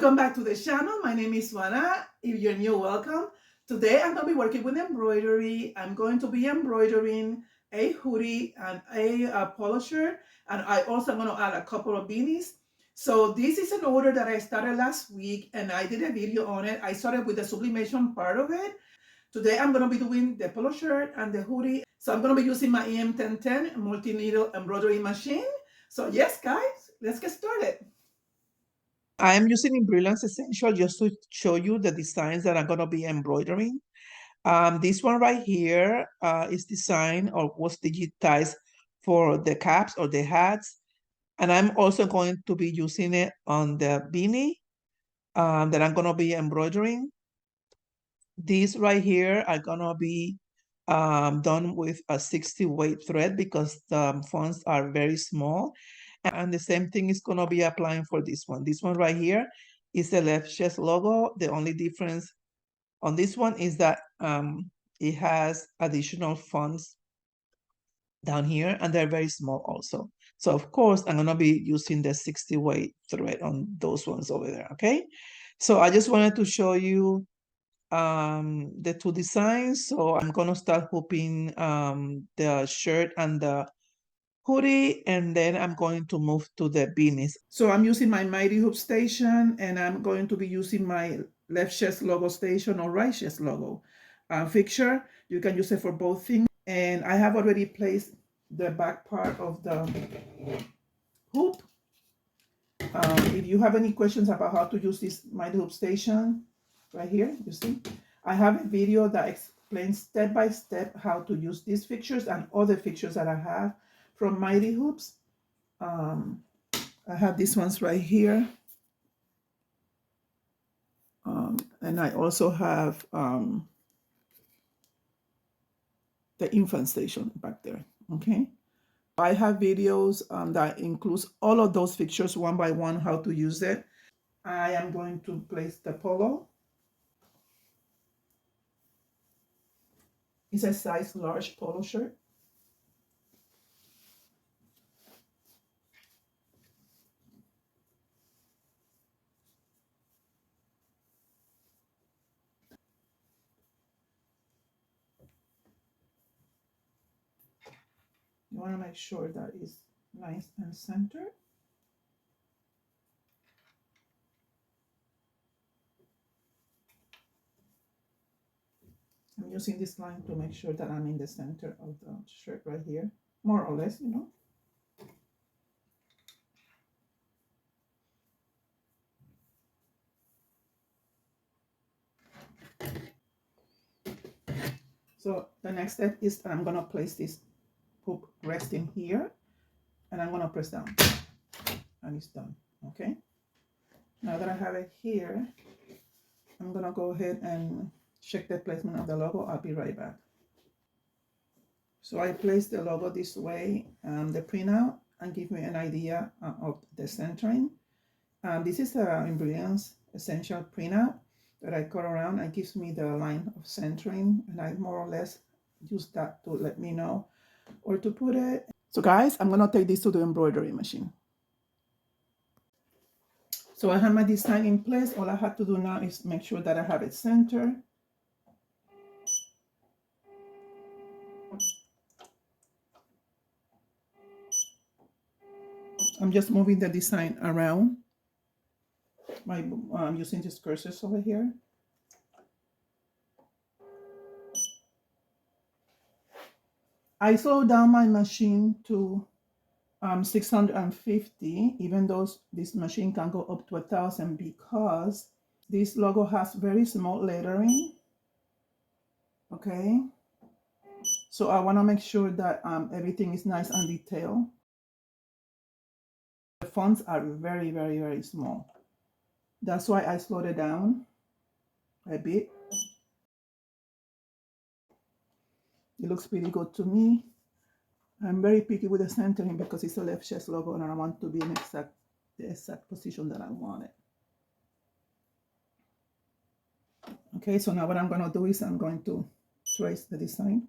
Welcome back to the channel. My name is Juana. If you're new, welcome. Today I'm going to be working with embroidery. I'm going to be embroidering a hoodie and a polo shirt, and I also am going to add a couple of beanies. So this is an order that I started last week and I did a video on it. I started with the sublimation part of it. Today I'm going to be doing the polo shirt and the hoodie. So I'm going to be using my EM1010 multi-needle embroidery machine. So yes, guys, let's get started. I'm using Brilliance Essential just to show you the designs that I'm going to be embroidering. This one right here is designed or was digitized for the caps or the hats. And I'm also going to be using it on the beanie that I'm going to be embroidering. These right here are going to be done with a 60 weight thread because the fonts are very small. And the same thing is going to be applying for this one. This one right here is the left chest logo. The only difference on this one is that it has additional fonts down here and they're very small also. So of course, I'm going to be using the 60 weight thread on those ones over there, okay? So I just wanted to show you the two designs. So I'm going to start hooping the shirt and the hoodie, and then I'm going to move to the beanies. So I'm using my Mighty Hoop station, and I'm going to be using my left chest logo station or right chest logo fixture. You can use it for both things. And I have already placed the back part of the hoop. If you have any questions about how to use this Mighty Hoop station, right here, you see, I have a video that explains step by step how to use these fixtures and other fixtures that I have from Mighty Hoops. I have these ones right here. And I also have the infant station back there, okay? I have videos that includes all of those fixtures one by one, how to use it. I am going to place the polo. It's a size large polo shirt. You want to make sure that it's nice and centered. I'm using this line to make sure that I'm in the center of the shirt right here, more or less, you know. So the next step is I'm gonna place this hoop resting here, and I'm gonna press down, and it's done, okay? Now that I have it here, I'm gonna go ahead and check the placement of the logo. I'll be right back. So I placed the logo this way, the printout, and give me an idea of the centering. This is a Brilliance Essential printout that I cut around and gives me the line of centering, and I more or less use that to let me know where to put it. So guys, I'm gonna take this to the embroidery machine. So I have my design in place. All I have to do now is make sure that I have it centered. I'm just moving the design around. I'm using these cursors over here. I slowed down my machine to 650, even though this machine can go up to 1,000 because this logo has very small lettering. Okay, so I want to make sure that everything is nice and detailed. The fonts are very, very, very small. That's why I slowed it down a bit. It looks pretty good to me. I'm very picky with the centering because it's a left chest logo and I want to be in the exact position that I want it. Okay, so now what I'm going to do is I'm going to trace the design.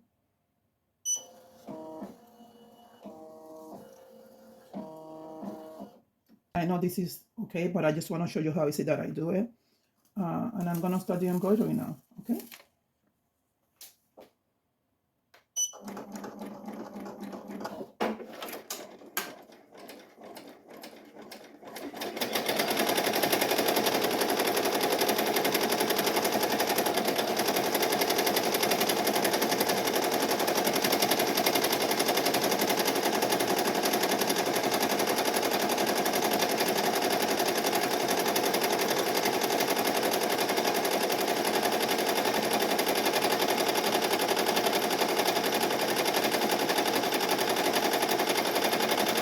know this is okay, but I just want to show you how is it that I do it. And I'm gonna start the embroidery now, okay?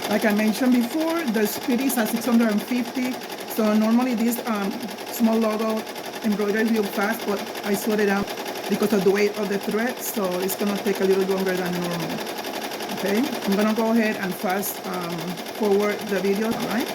Like I mentioned before, the speed is at 650. So normally this small logo embroidery real fast, but I slowed it down because of the weight of the thread. So it's gonna take a little longer than normal. Okay, I'm gonna go ahead and fast forward the video, all right?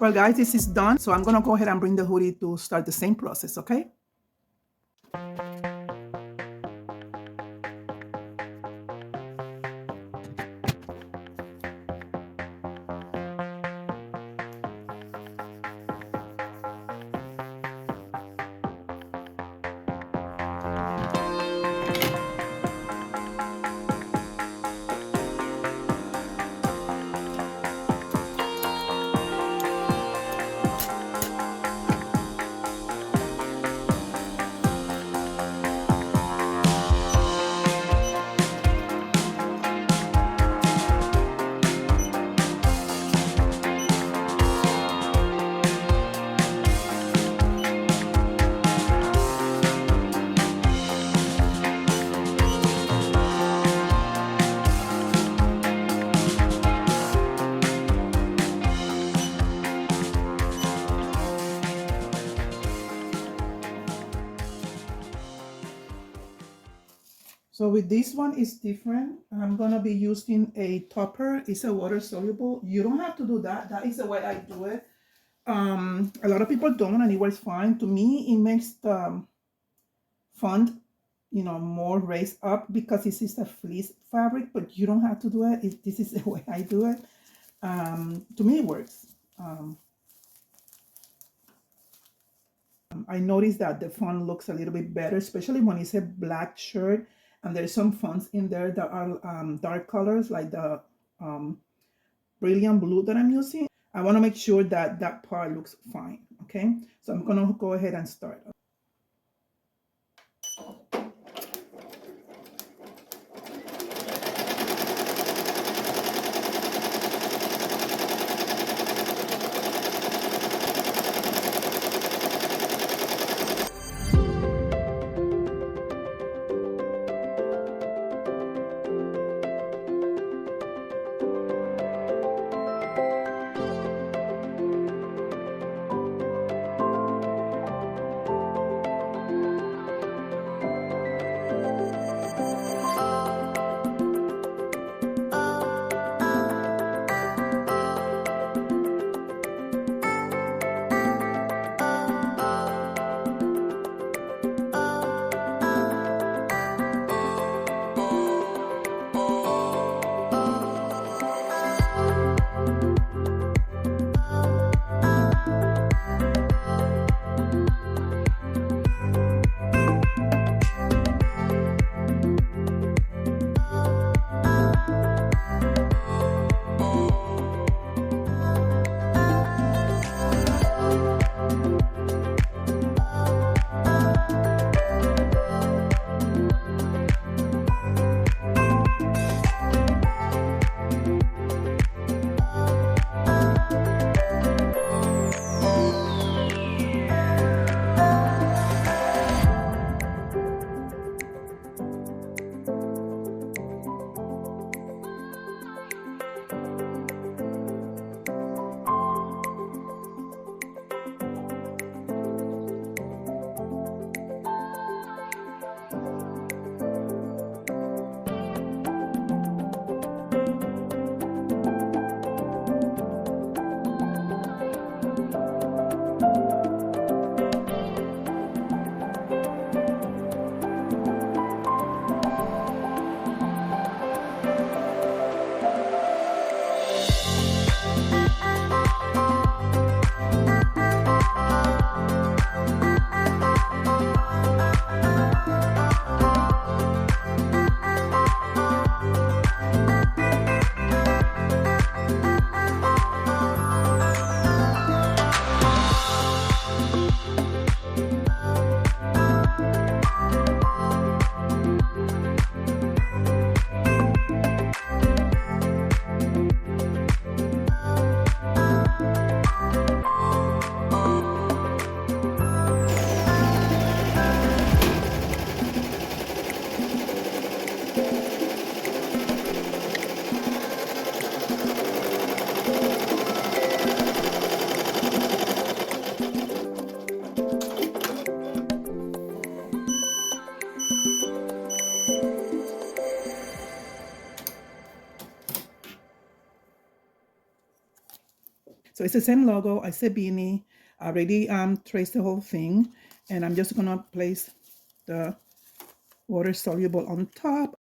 Well, guys, this is done. So I'm gonna go ahead and bring the hoodie to start the same process, okay? So with this one, it's different. I'm gonna be using a topper. It's a water soluble. You don't have to do that. That is the way I do it. A lot of people don't, and it works fine. To me, it makes the font, more raised up because this is a fleece fabric, but you don't have to do it. This is the way I do it. To me, it works. I noticed that the font looks a little bit better, especially when it's a black shirt and there's some fonts in there that are dark colors, like the um, brilliant blue that I'm using. I want to make sure that that part looks fine. Okay, so I'm gonna go ahead and start. So it's the same logo. I say beanie. I already traced the whole thing, and I'm just gonna place the water soluble on top.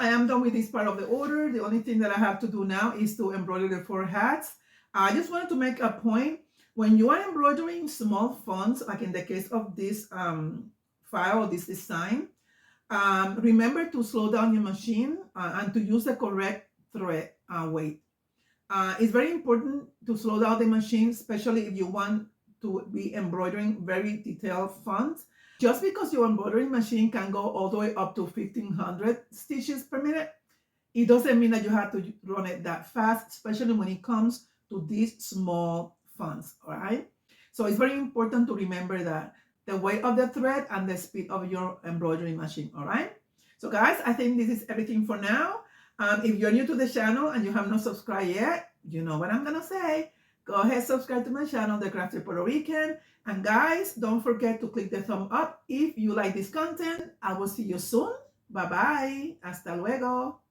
I am done with this part of the order. The only thing that I have to do now is to embroider the 4 hats. I just wanted to make a point. When you are embroidering small fonts, like in the case of this file, this design, remember to slow down your machine and to use the correct thread weight. It's very important to slow down the machine, especially if you want to be embroidering very detailed fonts. Just because your embroidery machine can go all the way up to 1500 stitches per minute, it doesn't mean that you have to run it that fast, especially when it comes to these small fonts, all right? So it's very important to remember that the weight of the thread and the speed of your embroidery machine, all right? So guys, I think this is everything for now. If you're new to the channel and you have not subscribed yet, you know what I'm gonna say. Go ahead, subscribe to my channel, The Crafty Puerto Rican. And guys, don't forget to click the thumb up if you like this content. I will see you soon. Bye-bye. Hasta luego.